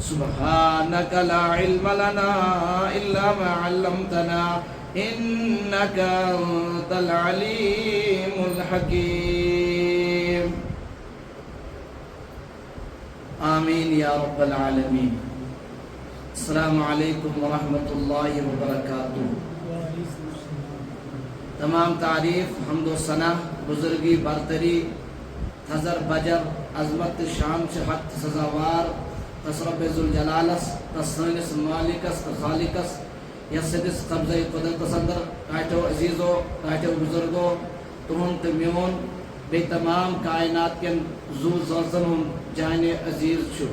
سبحانك لا علم لنا إلا ما علمتنا إنك أنت العليم الحكيم آمين يا رب العالمين. السلام علیکم ورحمۃ اللہ وبرکاتہ. تمام تعریف، حمد و ثنا، بزرگی، برتری، تھزر بجر، عظمت شان سے حق سزاوار تصرف ذوالجلالس تسنس مالکس خالقس یسدس قبضہ قدرت صدر کاٹو عزیزو کاٹو بزرگو تہن تو میون بے تمام کائنات کن زو زوزن جان عزیز چھو.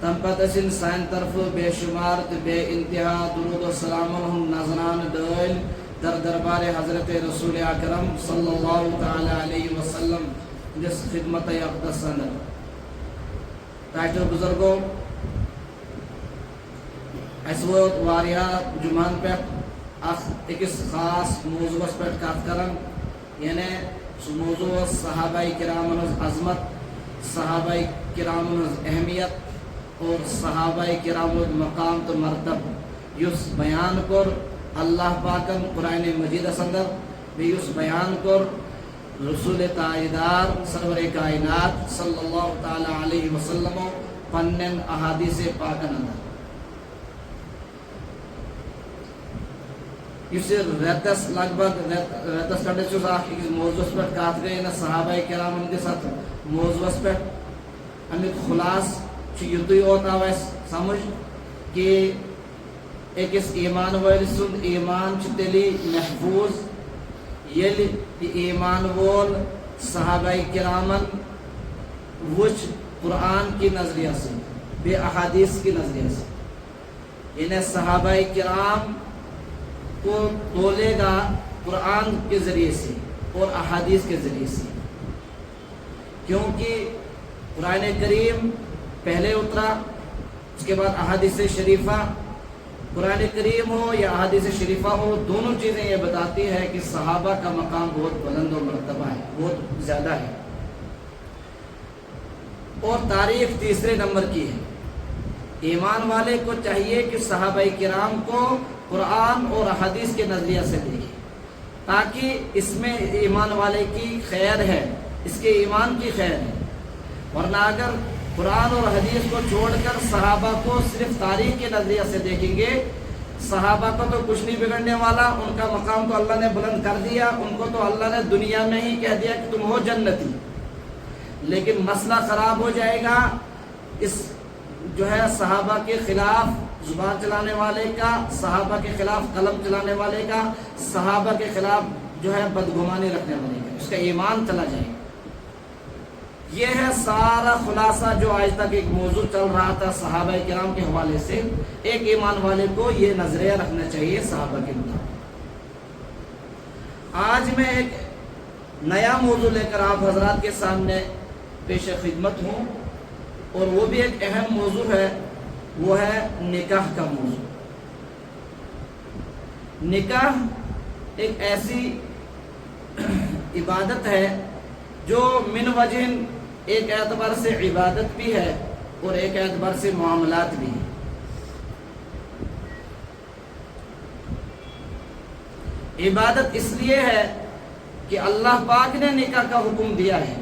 تم پتہ سان طرف بے شمار تو بے انتہا درود و سلام نظران دل در دربار حضرت رسول اکرم صلی اللہ تعالی علیہ وسلم جس خدمت اقدس اندر. تاجر بزرگوں اس وقت واریاہ جمعن پہ اکس خاص موضوع پہ کت کرن، یعنی سو موضوع صحابہ کرامن عظمت، صحابہ کرامن اہمیت اور صحابہ کرام مقام تو مرتب یس بیان کر اللہ پاکن قرآن مجید اندر، بیس بیان کر رسول تاجدار سرور کائنات صلی اللہ تعالی علیہ وسلم پنن احادیث پاکن اندر. اس ریتس لگ بھگ ریتس کٹے چوز موضوع پہ کات گئی نا صحابہ کرام کے ساتھ موضوع پہ امیک خلاص یوتھے اوت آو اس سمجھ کہ ایکس ایمان وول سند ایمان تیلی محفوظ یل ایمان وول صحابہ کرامن وچ قرآن کی نظریہ سے بے احادیث کی نظریہ سے، یعنی صحابہ کرام کو تولے گا قرآن کے ذریعے سے اور احادیث کے ذریعے سے، کیونکہ قرآن کریم پہلے اترا، اس کے بعد احادیث شریفہ. قرآن کریم ہو یا احادیث شریفہ ہو، دونوں چیزیں یہ بتاتی ہے کہ صحابہ کا مقام بہت بلند و مرتبہ ہے، بہت زیادہ ہے. اور تاریخ تیسرے نمبر کی ہے. ایمان والے کو چاہیے کہ صحابہ کرام کو قرآن اور احادیث کے نظریہ سے دیکھے، تاکہ اس میں ایمان والے کی خیر ہے، اس کے ایمان کی خیر ہے. ورنہ اگر قرآن اور حدیث کو چھوڑ کر صحابہ کو صرف تاریخ کے نظریہ سے دیکھیں گے، صحابہ کو تو کچھ نہیں بگڑنے والا، ان کا مقام تو اللہ نے بلند کر دیا، ان کو تو اللہ نے دنیا میں ہی کہہ دیا کہ تم ہو جنتی. لیکن مسئلہ خراب ہو جائے گا اس جو ہے صحابہ کے خلاف زبان چلانے والے کا، صحابہ کے خلاف قلم چلانے والے کا، صحابہ کے خلاف جو ہے بدگمانی رکھنے والے کا، اس کا ایمان چلا جائے گا. یہ ہے سارا خلاصہ جو آج تک ایک موضوع چل رہا تھا صحابہ کرام کے حوالے سے. ایک ایمان والے کو یہ نظریہ رکھنا چاہیے صحابہ کے مطابق. آج میں ایک نیا موضوع لے کر آپ حضرات کے سامنے پیش خدمت ہوں، اور وہ بھی ایک اہم موضوع ہے، وہ ہے نکاح کا موضوع. نکاح ایک ایسی عبادت ہے جو من وجہ ایک اعتبار سے عبادت بھی ہے اور ایک اعتبار سے معاملات بھی ہیں. عبادت اس لیے ہے کہ اللہ پاک نے نکاح کا حکم دیا ہے،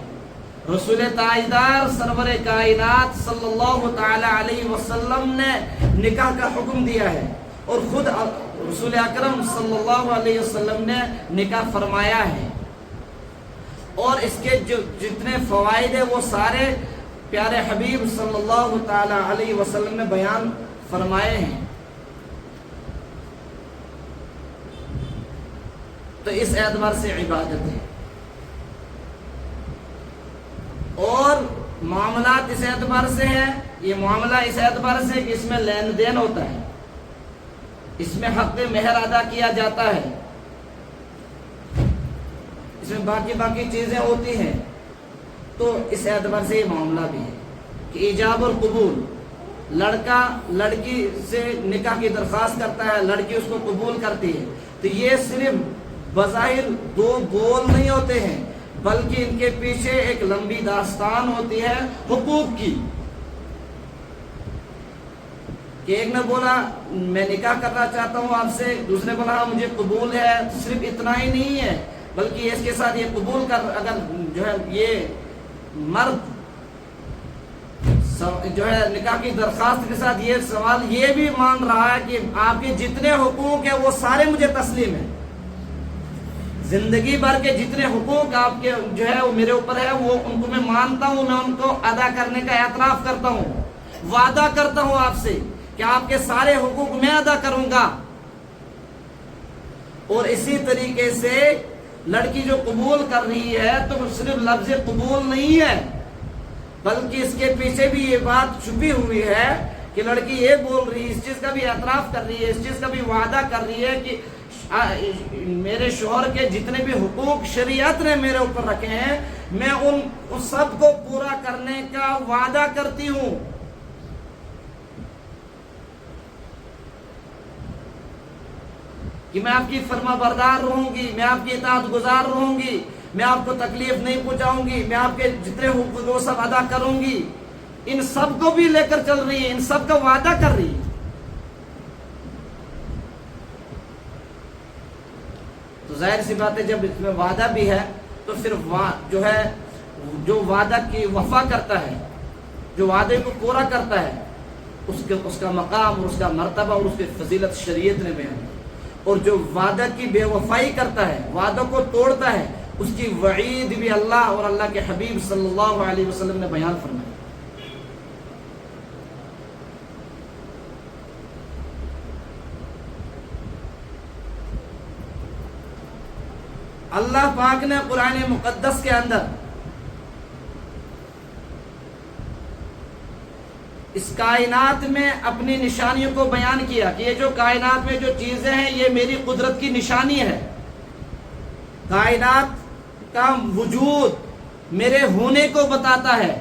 رسول تاجدار سرور کائنات صلی اللہ تعالی علیہ وسلم نے نکاح کا حکم دیا ہے، اور خود رسول اکرم صلی اللہ علیہ وسلم نے نکاح فرمایا ہے. اور اس کے جو جتنے فوائد ہیں وہ سارے پیارے حبیب صلی اللہ تعالی علیہ وسلم نے بیان فرمائے ہیں. تو اس اعتبار سے عبادت ہے. اور معاملات اس اعتبار سے ہے، یہ معاملہ اس اعتبار سے کہ اس میں لین دین ہوتا ہے، اس میں حق مہر ادا کیا جاتا ہے، اس میں باقی چیزیں ہوتی ہیں. تو اس اعتبار سے یہ معاملہ بھی ہے کہ ایجاب اور قبول، لڑکا لڑکی سے نکاح کی درخواست کرتا ہے، لڑکی اس کو قبول کرتی ہے، تو یہ صرف بظاہر دو بول نہیں ہوتے ہیں، بلکہ ان کے پیچھے ایک لمبی داستان ہوتی ہے حقوق کی. کہ ایک نے بولا میں نکاح کرنا چاہتا ہوں آپ سے، دوسرے بولا ہاں مجھے قبول ہے، صرف اتنا ہی نہیں ہے بلکہ اس کے ساتھ یہ قبول کر، اگر جو ہے یہ مرد جو ہے نکاح کی درخواست کے ساتھ یہ سوال یہ بھی مان رہا ہے کہ آپ کے جتنے حقوق ہیں وہ سارے مجھے تسلیم ہیں، زندگی بھر کے جتنے حقوق آپ کے جو ہے وہ میرے اوپر ہے وہ ان کو میں مانتا ہوں، میں ان کو ادا کرنے کا اعتراف کرتا ہوں، وعدہ کرتا ہوں آپ سے کہ آپ کے سارے حقوق میں ادا کروں گا۔ اور اسی طریقے سے لڑکی جو قبول کر رہی ہے تو صرف لفظ قبول نہیں ہے بلکہ اس کے پیچھے بھی یہ بات چھپی ہوئی ہے کہ لڑکی یہ بول رہی ہے، اس چیز کا بھی اعتراف کر رہی ہے، اس چیز کا بھی وعدہ کر رہی ہے کہ میرے شوہر کے جتنے بھی حقوق شریعت نے میرے اوپر رکھے ہیں میں ان سب کو پورا کرنے کا وعدہ کرتی ہوں۔ کہ میں آپ کی فرما بردار رہوں گی، میں آپ کی اطاعت گزار رہوں گی، میں آپ کو تکلیف نہیں پہنچاؤں گی، میں آپ کے جتنے حقوق وہ سب ادا کروں گی، ان سب کو بھی لے کر چل رہی ہے، ان سب کا وعدہ کر رہی ہے۔ تو ظاہر سی بات ہے جب اس میں وعدہ بھی ہے تو پھر جو ہے جو وعدہ کی وفا کرتا ہے، جو وعدے کو پورا کرتا ہے، اس کا مقام اور اس کا مرتبہ اور اس کی فضیلت شریعت نے بیان کی، اور جو وعدہ کی بے وفائی کرتا ہے، وعدوں کو توڑتا ہے، اس کی وعید بھی اللہ اور اللہ کے حبیب صلی اللہ علیہ وسلم نے بیان فرمائی۔ اللہ پاک نے قرآن مقدس کے اندر اس کائنات میں اپنی نشانیوں کو بیان کیا کہ یہ جو کائنات میں جو چیزیں ہیں یہ میری قدرت کی نشانی ہے۔ کائنات کا وجود میرے ہونے کو بتاتا ہے،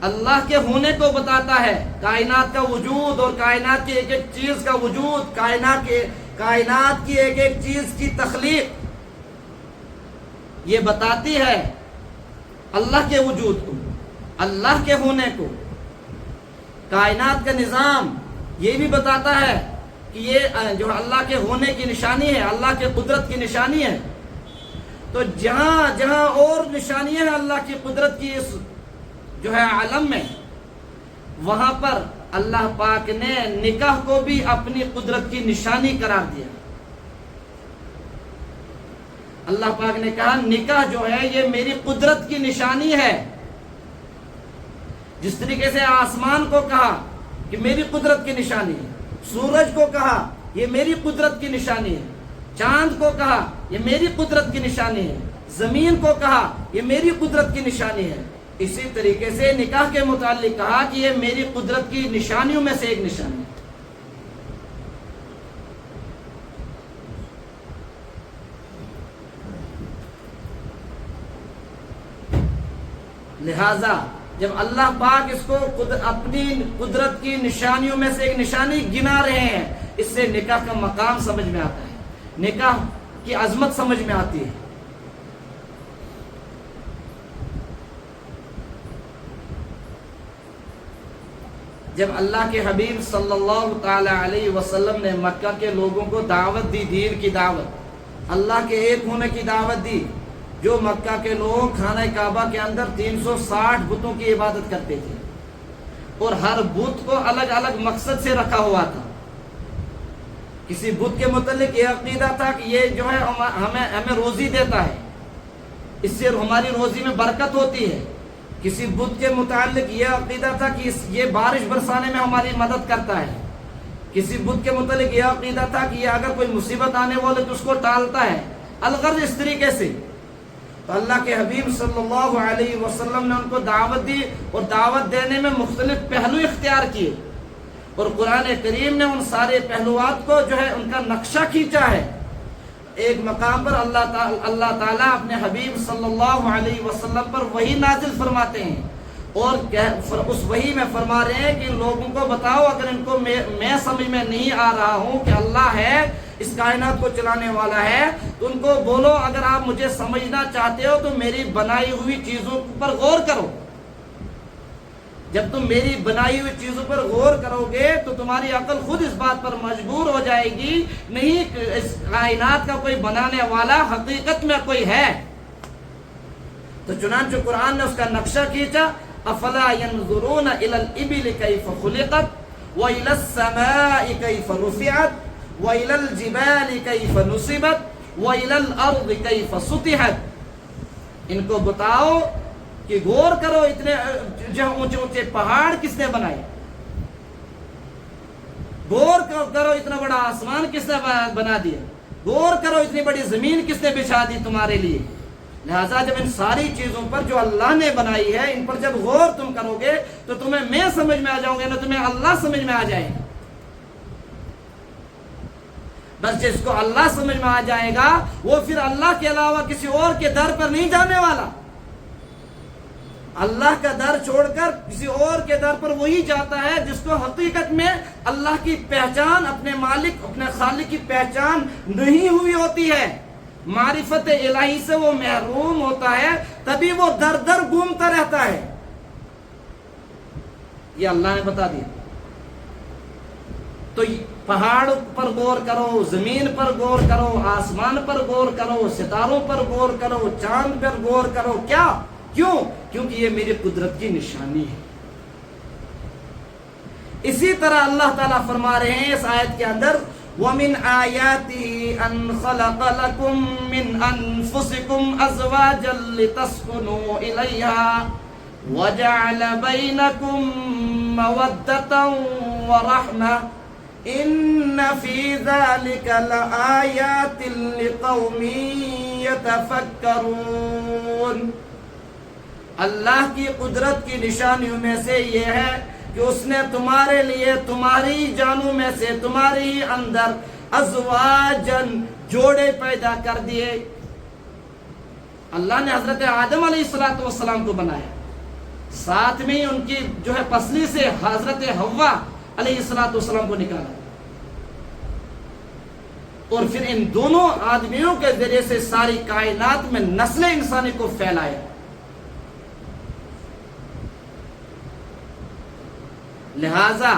اللہ کے ہونے کو بتاتا ہے۔ کائنات کا وجود اور کائنات کی ایک ایک چیز کا وجود، کائنات کی ایک ایک چیز کی تخلیق یہ بتاتی ہے اللہ کے وجود کو، اللہ کے ہونے کو۔ کائنات کا نظام یہ بھی بتاتا ہے کہ یہ جو اللہ کے ہونے کی نشانی ہے، اللہ کے قدرت کی نشانی ہے۔ تو جہاں جہاں اور نشانیاں ہیں اللہ کی قدرت کی اس جو ہے عالم میں، وہاں پر اللہ پاک نے نکاح کو بھی اپنی قدرت کی نشانی قرار دیا۔ اللہ پاک نے کہا نکاح جو ہے یہ میری قدرت کی نشانی ہے۔ جس طریقے سے آسمان کو کہا کہ میری قدرت کی نشانی ہے، سورج کو کہا یہ میری قدرت کی نشانی ہے، چاند کو کہا یہ میری قدرت کی نشانی ہے، زمین کو کہا یہ میری قدرت کی نشانی ہے، اسی طریقے سے نکاح کے متعلق کہا کہ یہ میری قدرت کی نشانیوں میں سے ایک نشانی ہے۔ لہذا جب اللہ پاک اس کو اپنی قدرت کی نشانیوں میں سے ایک نشانی گنا رہے ہیں، اس سے نکاح کا مقام سمجھ میں آتا ہے، نکاح کی عظمت سمجھ میں آتی ہے۔ جب اللہ کے حبیب صلی اللہ تعالی علیہ وسلم نے مکہ کے لوگوں کو دعوت دی، دین کی دعوت، اللہ کے ایک ہونے کی دعوت دی، جو مکہ کے لوگ خانہ کعبہ کے اندر 360 بتوں کی عبادت کرتے تھے اور ہر بت کو الگ الگ مقصد سے رکھا ہوا تھا۔ کسی بت کے متعلق یہ عقیدہ تھا کہ یہ جو ہے ہمیں روزی دیتا ہے، اس سے ہماری روزی میں برکت ہوتی ہے۔ کسی بت کے متعلق یہ عقیدہ تھا کہ یہ بارش برسانے میں ہماری مدد کرتا ہے۔ کسی بت کے متعلق یہ عقیدہ تھا کہ یہ اگر کوئی مصیبت آنے والے تو اس کو ٹالتا ہے، الغرض اس طریقے سے۔ تو اللہ کے حبیب صلی اللہ علیہ وسلم نے ان کو دعوت دی اور دعوت دینے میں مختلف پہلو اختیار کیے، اور قرآن کریم نے ان سارے پہلوات کو جو ہے ان کا نقشہ کھینچا ہے۔ ایک مقام پر اللہ تعالیٰ اپنے حبیب صلی اللہ علیہ وسلم پر وحی نازل فرماتے ہیں، اور اس وحی میں فرما رہے ہیں کہ ان لوگوں کو بتاؤ اگر ان کو میں سمجھ میں نہیں آ رہا ہوں کہ اللہ ہے، اس کائنات کو چلانے والا ہے، تو ان کو بولو اگر آپ مجھے سمجھنا چاہتے ہو تو میری بنائی ہوئی چیزوں پر غور کرو۔ جب تم میری بنائی ہوئی چیزوں پر غور کرو گے تو تمہاری عقل خود اس بات پر مجبور ہو جائے گی نہیں اس کائنات کا کوئی بنانے والا حقیقت میں کوئی ہے. تو چنانچہ قرآن نے اس کا نقشہ کھینچا. افلا ينظرون الى الابل كيف خلقت والى السماء كيف رفعت والى الجبال كيف نصبت والى الارض كيف سطحت. ان کو بتاؤ کہ غور کرو اتنے جو اونچے اونچے پہاڑ کس نے بنائے, غور کرو اتنا بڑا آسمان کس نے بنا دیا, غور کرو اتنی بڑی زمین کس نے بچھا دی تمہارے لیے. لہذا جب ان ساری چیزوں پر جو اللہ نے بنائی ہے ان پر جب غور تم کرو گے تو تمہیں میں سمجھ میں آ جاؤں گے نہ تمہیں اللہ سمجھ میں آ جائے گا. بس جس کو اللہ سمجھ میں آ جائے گا وہ پھر اللہ کے علاوہ کسی اور کے در پر نہیں جانے والا. اللہ کا در چھوڑ کر کسی اور کے در پر وہی جاتا ہے جس کو حقیقت میں اللہ کی پہچان, اپنے مالک اپنے خالق کی پہچان نہیں ہوئی ہوتی ہے. معرفت الہی سے وہ محروم ہوتا ہے, تبھی وہ در در گھومتا رہتا ہے. یہ اللہ نے بتا دیا. تو پہاڑ پر غور کرو, زمین پر غور کرو, آسمان پر غور کرو, ستاروں پر غور کرو, چاند پر غور کرو. کیا؟ کیوں؟ کیونکہ یہ میری قدرت کی نشانی ہے. اسی طرح اللہ تعالیٰ فرما رہے ہیں اس آیت کے اندر وَمِنْ آيَاتِهِ أَنْ خَلَقَ لَكُم مِّنْ أَنفُسِكُمْ أَزْوَاجًا لِتَسْكُنُوا إِلَيْهَا وَجَعَلَ بَيْنَكُم مَّوَدَّةً وَرَحْمَةً إِنَّ فِي ذَلِكَ لَآيَاتٍ لِقَوْمٍ يَتَفَكَّرُونَ. اللہ کی قدرت کی نشانیوں میں سے یہ ہے کہ اس نے تمہارے لیے تمہاری جانوں میں سے تمہاری اندر ازواجن جوڑے پیدا کر دیے. اللہ نے حضرت آدم علیہ السلام کو بنایا, ساتھ میں ان کی جو ہے پسلی سے حضرت حوا علیہ السلام کو نکالا, اور پھر ان دونوں آدمیوں کے ذریعے سے ساری کائنات میں نسل انسانی کو پھیلایا. لہذا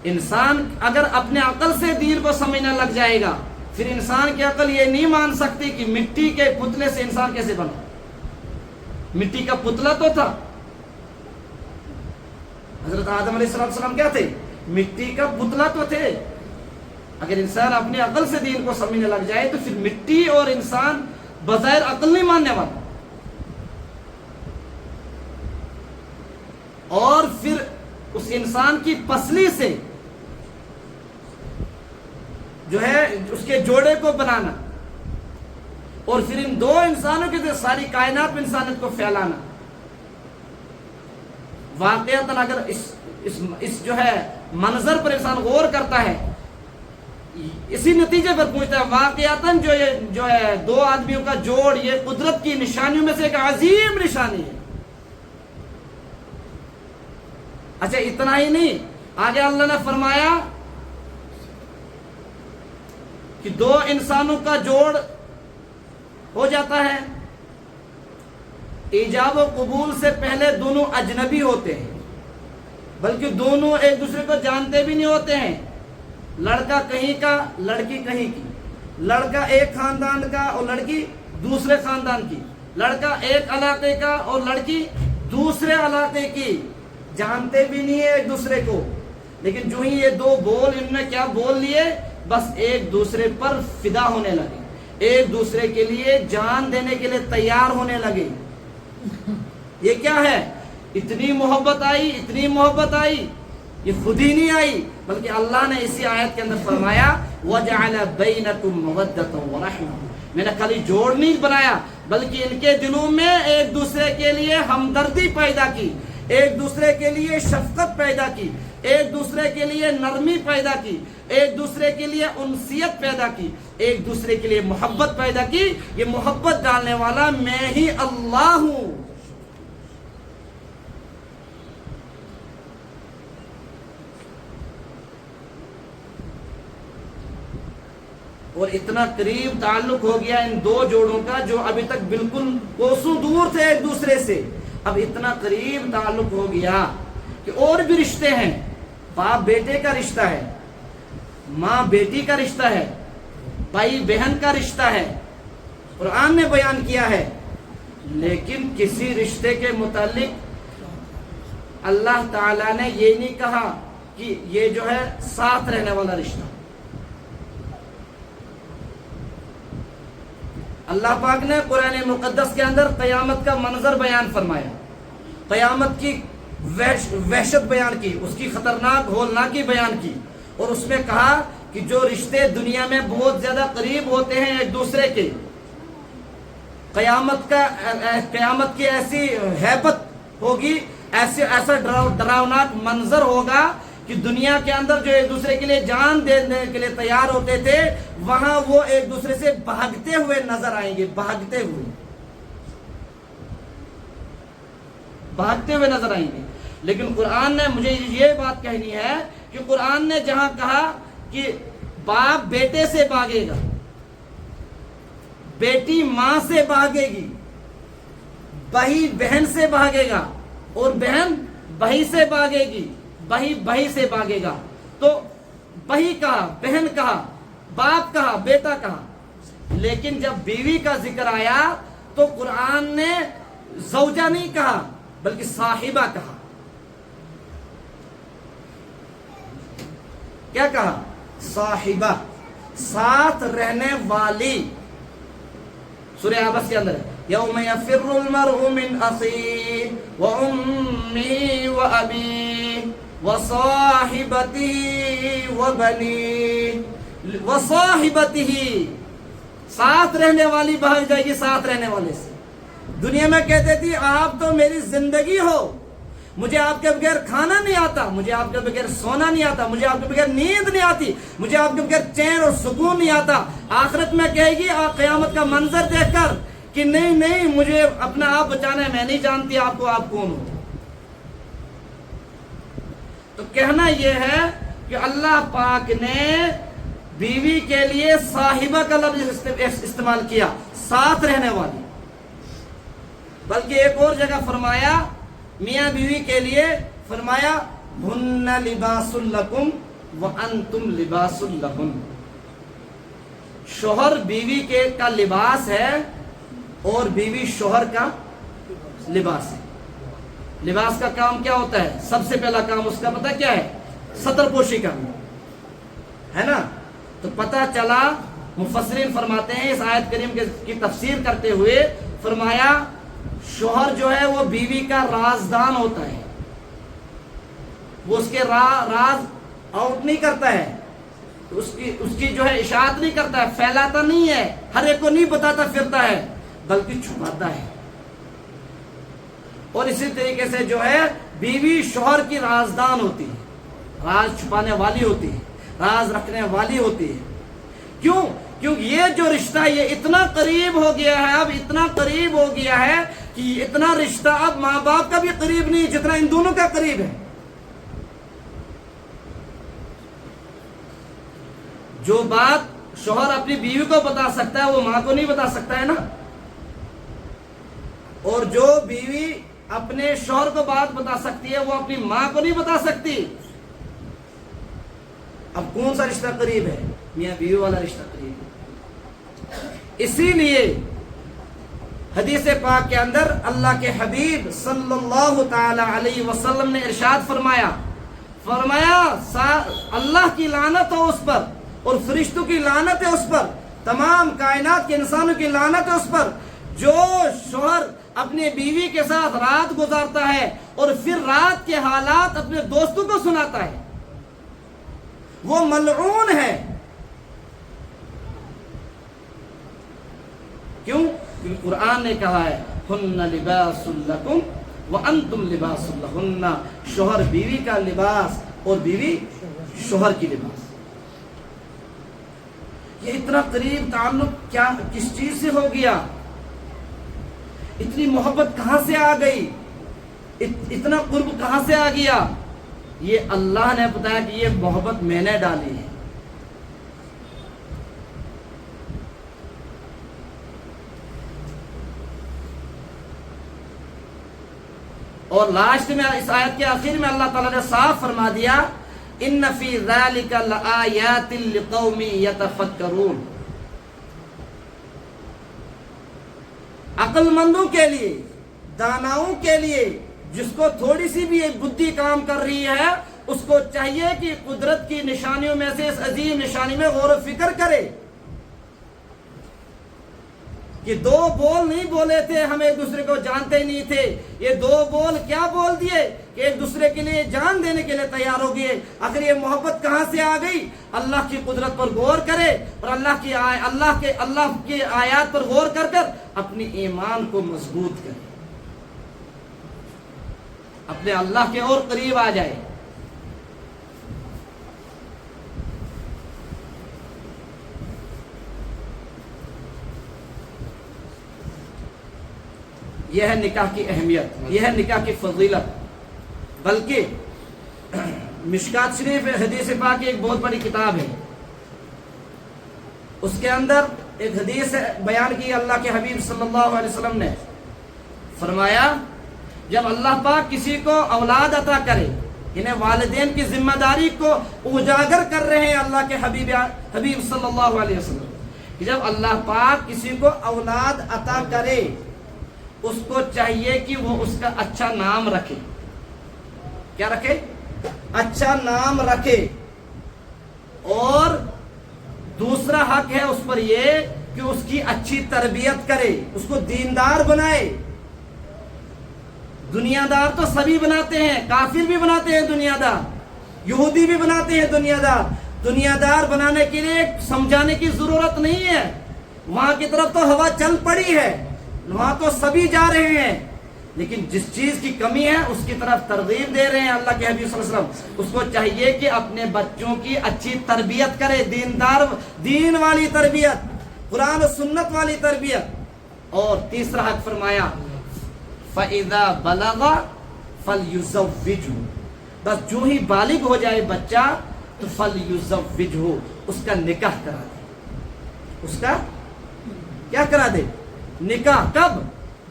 انسان اگر اپنے عقل سے دین کو سمجھنے لگ جائے گا پھر انسان کی عقل یہ نہیں مان سکتی کہ مٹی کے پتلے سے انسان کیسے بنا. مٹی کا پتلا تو تھا, حضرت آدم علیہ السلام کیا تھے؟ مٹی کا پتلا تو تھے. اگر انسان اپنے عقل سے دین کو سمجھنے لگ جائے تو پھر مٹی اور انسان بظاہر عقل نہیں ماننے والا. اور پھر اس انسان کی پسلی سے جو ہے اس کے جوڑے کو بنانا, اور پھر ان دو انسانوں کے ذریعے ساری کائنات میں انسانیت کو پھیلانا. واقعتاً اگر اس جو ہے منظر پر انسان غور کرتا ہے, اسی نتیجے پر پہنچتا ہے واقعتاً جو ہے دو آدمیوں کا جوڑ یہ قدرت کی نشانیوں میں سے ایک عظیم نشانی ہے. اچھا اتنا ہی نہیں, آگے اللہ نے فرمایا کہ دو انسانوں کا جوڑ ہو جاتا ہے, ایجاب و قبول سے پہلے دونوں اجنبی ہوتے ہیں, بلکہ دونوں ایک دوسرے کو جانتے بھی نہیں ہوتے ہیں. لڑکا کہیں کا, لڑکی کہیں کی, لڑکا ایک خاندان کا اور لڑکی دوسرے خاندان کی, لڑکا ایک علاقے کا اور لڑکی دوسرے علاقے کی, جانتے بھی نہیں ہے ایک دوسرے کو. لیکن جو ہی یہ دو بول انہوں نے کیا بول لیے, بس ایک دوسرے پر فدا ہونے لگے, ایک دوسرے کے لیے جان دینے کے لیے تیار ہونے لگے. یہ کیا ہے؟ اتنی محبت آئی, اتنی محبت آئی, یہ خود ہی نہیں آئی بلکہ اللہ نے اسی آیت کے اندر فرمایا وَجَعَلَ بَيْنَكُمْ مَوَدَّةً وَرَحْمَةً. میں نے خالی جوڑ نہیں بنایا بلکہ ان کے دلوں میں ایک دوسرے کے لیے ہمدردی پیدا کی, ایک دوسرے کے لیے شفقت پیدا کی, ایک دوسرے کے لیے نرمی پیدا کی, ایک دوسرے کے لیے انسیت پیدا کی, ایک دوسرے کے لیے محبت پیدا کی. یہ محبت ڈالنے والا میں ہی اللہ ہوں. اور اتنا قریب تعلق ہو گیا ان دو جوڑوں کا جو ابھی تک بالکل کوسوں دور تھے ایک دوسرے سے, اب اتنا قریب تعلق ہو گیا کہ اور بھی رشتے ہیں، باپ بیٹے کا رشتہ ہے، ماں بیٹی کا رشتہ ہے، بھائی بہن کا رشتہ ہے، قرآن نے بیان کیا ہے. لیکن کسی رشتے کے متعلق اللہ تعالیٰ نے یہ نہیں کہا کہ یہ جو ہے ساتھ رہنے والا رشتہ. اللہ پاک نے قرآن مقدس کے اندر قیامت کا منظر بیان فرمایا، قیامت کی وحشت بیان کی، اس کی خطرناک ہولناکی بیان کی، اور اس میں کہا کہ جو رشتے دنیا میں بہت زیادہ قریب ہوتے ہیں ایک دوسرے کے، قیامت کی ایسی ہیبت ہوگی، ایسا ڈراؤناک منظر ہوگا کہ دنیا کے اندر جو ایک دوسرے کے لیے جان دینے کے لیے تیار ہوتے تھے، وہاں وہ ایک دوسرے سے بھاگتے ہوئے نظر آئیں گے، بھاگتے ہوئے نظر آئیں گے. لیکن قرآن نے مجھے یہ بات کہنی ہے کہ قرآن نے جہاں کہا کہ باپ بیٹے سے بھاگے گا، بیٹی ماں سے بھاگے گی، بھائی بہن سے بھاگے گا، اور بہن بھائی سے بھاگے گی، بھائی سے بھاگے گا، تو بھائی کہا، بہن کہا، باپ کہا، بیٹا کہا. لیکن جب بیوی کا ذکر آیا تو قرآن نے زوجہ نہیں کہا بلکہ صاحبہ کہا. کیا کہا؟ صاحبہ، ساتھ رہنے والی. سورہ عبس کے اندر یوم یفر المرء من اخیہ وامہ وابیہ وصاحبتہ وبنیہ. وصاحبتہ، ساتھ رہنے والی بھاگ جائے گی ساتھ رہنے والے سے. دنیا میں کہتے تھی آپ تو میری زندگی ہو، مجھے آپ کے بغیر کھانا نہیں آتا، مجھے آپ کے بغیر سونا نہیں آتا، مجھے آپ کے بغیر نیند نہیں آتی، مجھے آپ کے بغیر چین اور سکون نہیں آتا. آخرت میں کہے گی قیامت کا منظر دیکھ کر کہ نہیں مجھے اپنا آپ بچانا ہے، میں نہیں جانتی آپ کون ہو. تو کہنا یہ ہے کہ اللہ پاک نے بیوی کے لیے صاحبہ کا لفظ استعمال کیا، ساتھ رہنے والی. بلکہ ایک اور جگہ فرمایا میاں بیوی کے لیے، فرمایا ہن لباس لکم وانتم لباس لہن. شوہر بیوی کا لباس ہے اور بیوی شوہر کا لباس ہے. لباس کا کام کیا ہوتا ہے؟ سب سے پہلا کام اس کا پتہ کیا ہے؟ ستر پوشی کا ہے نا. تو پتہ چلا، مفسرین فرماتے ہیں اس آیت کریم کی تفسیر کرتے ہوئے، فرمایا شوہر جو ہے وہ بیوی کا رازدان ہوتا ہے، وہ اس کے راز آؤٹ نہیں کرتا ہے، اس کی جو ہے اشاعت نہیں کرتا ہے، پھیلاتا نہیں ہے، ہر ایک کو نہیں بتاتا پھرتا ہے، بلکہ چھپاتا ہے. اور اسی طریقے سے جو ہے بیوی شوہر کی رازدان ہوتی ہے، راز چھپانے والی ہوتی ہے، راز رکھنے والی ہوتی ہے. کیوں؟ کیونکہ یہ جو رشتہ ہے یہ اتنا قریب ہو گیا ہے، اب اتنا قریب ہو گیا ہے کہ اتنا رشتہ اب ماں باپ کا بھی قریب نہیں جتنا ان دونوں کا قریب ہے. جو بات شوہر اپنی بیوی کو بتا سکتا ہے وہ ماں کو نہیں بتا سکتا ہے نا، اور جو بیوی اپنے شوہر کو بات بتا سکتی ہے وہ اپنی ماں کو نہیں بتا سکتی. اب کون سا رشتہ قریب ہے؟ میاں بیوی والا رشتہ قریب ہے. اسی لیے حدیث پاک کے اندر اللہ کے حبیب صلی اللہ تعالی علیہ وسلم نے ارشاد فرمایا اللہ کی لعنت ہو اس پر اور فرشتوں کی لعنت ہے اس پر، تمام کائنات کے انسانوں کی لعنت ہے اس پر، جو شوہر اپنے بیوی کے ساتھ رات گزارتا ہے اور پھر رات کے حالات اپنے دوستوں کو سناتا ہے، وہ ملعون ہے. کیوں؟ کیونکہ قرآن نے کہا ہے ہن لباس لکم وانتم لباس لہن. شوہر بیوی کا لباس اور بیوی شوہر کی لباس. یہ اتنا قریب تعلق کیا کس چیز سے ہو گیا؟ اتنی محبت کہاں سے آ گئی؟ اتنا قرب کہاں سے آ گیا؟ یہ اللہ نے بتایا کہ یہ محبت میں نے ڈالی ہے. اور لاسٹ میں اس آیت کے آخر میں اللہ تعالیٰ نے صاف فرما دیا ان فی ذالک لآیات لقوم یتفکرون، عقل مندوں کے لیے، داناؤں کے لیے، جس کو تھوڑی سی بھی ایک بدھی کام کر رہی ہے، اس کو چاہیے کہ قدرت کی نشانیوں میں سے اس عظیم نشانی میں غور و فکر کرے کہ دو بول نہیں بولے تھے، ہم ایک دوسرے کو جانتے ہی نہیں تھے، یہ دو بول کیا بول دیے کہ ایک دوسرے کے لیے جان دینے کے لیے تیار ہو گئے۔ اگر یہ محبت کہاں سے آ گئی؟ اللہ کی قدرت پر غور کرے اور اللہ کی آیات پر غور کر کر اپنی ایمان کو مضبوط کرے، اپنے اللہ کے اور قریب آ جائے۔ یہ ہے نکاح کی اہمیت، یہ ہے نکاح کی فضیلت۔ بلکہ مشکات شریف حدیث پاک کی ایک بہت بڑی کتاب ہے، اس کے اندر ایک حدیث بیان کی اللہ کے حبیب صلی اللہ علیہ وسلم نے فرمایا جب اللہ پاک کسی کو اولاد عطا کرے، انہیں والدین کی ذمہ داری کو اجاگر کر رہے ہیں اللہ کے حبیب صلی اللہ علیہ وسلم، کہ جب اللہ پاک کسی کو اولاد عطا کرے اس کو چاہیے کہ وہ اس کا اچھا نام رکھے۔ کیا رکھے؟ اچھا نام رکھے۔ اور دوسرا حق ہے اس پر یہ کہ اس کی اچھی تربیت کرے، اس کو دیندار بنائے۔ دنیا دار تو سبھی بناتے ہیں، کافر بھی بناتے ہیں دنیا دار، یہودی بھی بناتے ہیں دنیا دار۔ دنیا دار بنانے کے لیے سمجھانے کی ضرورت نہیں ہے، وہاں کی طرف تو ہوا چل پڑی ہے، وہاں تو سبھی جا رہے ہیں، لیکن جس چیز کی کمی ہے اس کی طرف ترغیب دے رہے ہیں اللہ کے حبیب صلی اللہ علیہ وسلم۔ اس کو چاہیے کہ اپنے بچوں کی اچھی تربیت کرے، دین والی تربیت، قرآن و سنت والی تربیت۔ اور تیسرا حق فرمایا فَإِذَا بَلَغَ فَلْيُزَوِّجْهُ، بس جو ہی بالغ ہو جائے بچہ تو فَلْيُزَوِّجْهُ، اس کا نکاح کرا دے۔ اس کا کیا کرا دے؟ نکاح۔ کب؟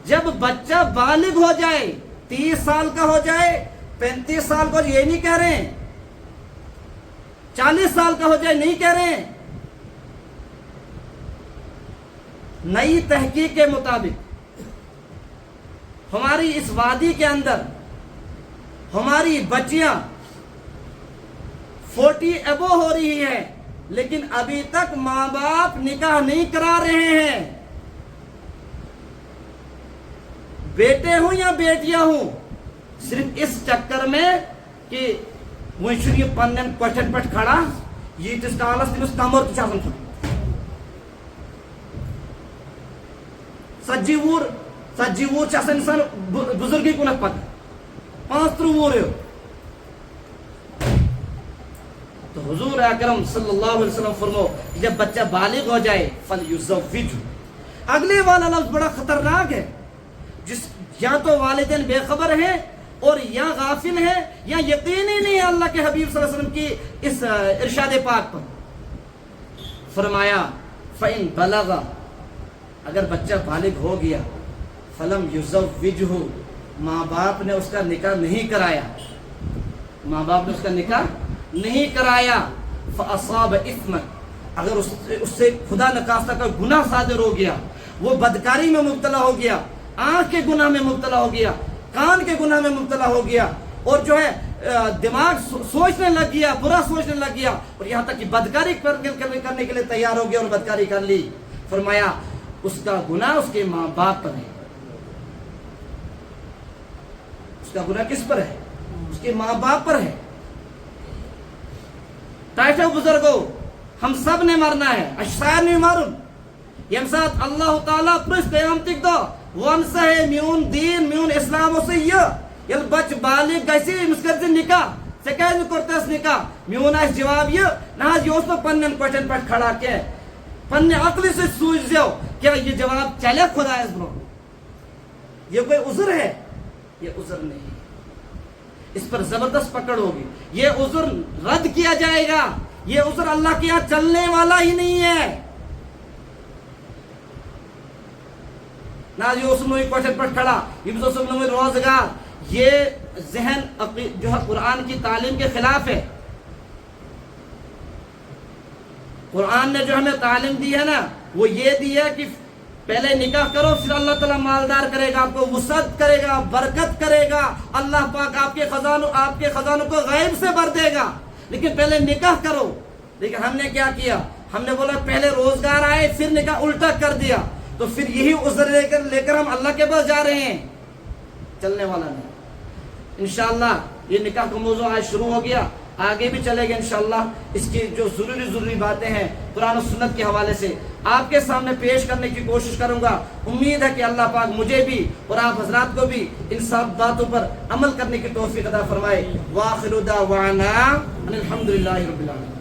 جب بچہ بالغ ہو جائے، 30 سال کا ہو جائے، 35 سال کا، یہ نہیں کہہ رہے ہیں 40 سال کا ہو جائے، نہیں کہہ رہے ہیں۔ نئی تحقیق کے مطابق ہماری اس وادی کے اندر ہماری بچیاں 40 ایبو ہو رہی ہیں، لیکن ابھی تک ماں باپ نکاح نہیں کرا رہے ہیں۔ بیٹے ہوں یا بیٹیاں ہوں، صرف اس چکر میں کہ وہ یہ پنن کوٹھن پٹ کھڑا یہ تس کالس تمس کمر تو چھان ژتجی وُہُر چھِ آسان انسان بزرگی کُنتھ پکان، 35 وُہُر ہیوٚو۔ تو حضور اکرم صلی اللہ علیہ وسلم فرمو جب بچہ بالغ ہو جائے فَلْيُزَوِّجْهُ۔ اگلے والا لفظ بڑا خطرناک ہے، یا تو والدین بے خبر ہیں اور یا غافل ہیں یا یقینی نہیں ہے اللہ کے حبیب صلی اللہ علیہ وسلم کی اس ارشاد پاک پر۔ فرمایا فَإِن بَلَغَ، اگر بچہ بالغ ہو گیا، فَلَمْ يُزَوِّجْهُ، ماں باپ نے اس کا نکاح نہیں کرایا، ماں باپ نے اس کا نکاح نہیں کرایا، فَأَصَابَ إِثْمًا، اگر اس سے خدا نخواستہ کا گناہ صادر ہو گیا، وہ بدکاری میں مبتلا ہو گیا، آنکھ کے گناہ میں مبتلا ہو گیا، کان کے گناہ میں مبتلا ہو گیا، اور جو ہے دماغ سوچنے لگ گیا، برا سوچنے لگ گیا، اور یہاں تک کہ بدکاری کرنے کے لیے تیار ہو گیا اور بدکاری کر لی، فرمایا اس کا گناہ اس کے ماں باپ پر ہے۔ اس کا گناہ کس پر ہے؟ اس کے ماں باپ پر ہے۔ تائٹو بزرگو، ہم سب نے مرنا ہے، اشسار نہیں مرن، یم سات اللہ تعالیٰ پرس قیامتک دو ون سا ہے میون دین میون اسلام سے یہ یل بچ بالغ گسی امس کر نکاح ژے کیازِ کوٚرتس نکاح، میون آسہِ جواب یہ نہ حظ یہ اوس نہٕ پننٮ۪ن کۄٹھٮ۪ن پٮ۪ٹھ کھڑا کینٛہہ، پننہِ عقلہِ سۭتۍ سوٗنٛچزیو کیا یہ جواب چلے خدایس برونٛہہ؟ یہ کوئی عذر ہے؟ یہ عذر نہیں، اس پر زبردست پکڑ ہوگی، یہ عذر رد کیا جائے گا، یہ عذر اللہ کے یہاں چلنے والا ہی نہیں ہے۔ نہ یہ اوسُم نہٕ کوٹھٮ۪ن پٮ۪ٹھ کھڑا، ییٚمِس اوسُم نہٕ روزگار، یہ ذہن جو ہے قرآن کی تعلیم کے خلاف ہے. قرآن نے جو ہمیں تعلیم دی ہے نا وہ یہ دی ہے کہ پہلے نکاح کرو پھر اللہ تعالیٰ مالدار کرے گا، آپ کو وسعت کرے گا، برکت کرے گا، اللہ پاک آپ کے خزانوں کو غیب سے بھر دے گا، لیکن پہلے نکاح کرو. لیکن ہم نے کیا کیا؟ ہم نے بولا پہلے روزگار آئے پھر نکاح، الٹا کر دیا. تو پھر یہی عذر لے کر ہم اللہ کے پاس جا رہے ہیں، چلنے والا نہیں. انشاءاللہ یہ نکاح کا موضوع آج شروع ہو گیا، آگے بھی چلے گا انشاءاللہ. اس کی جو ضروری باتیں ہیں قرآن و سنت کے حوالے سے آپ کے سامنے پیش کرنے کی کوشش کروں گا. امید ہے کہ اللہ پاک مجھے بھی اور آپ حضرات کو بھی ان سب باتوں پر عمل کرنے کی توفیق عطا فرمائے. وآخر دعوانا ان الحمدللہ رب العالمین.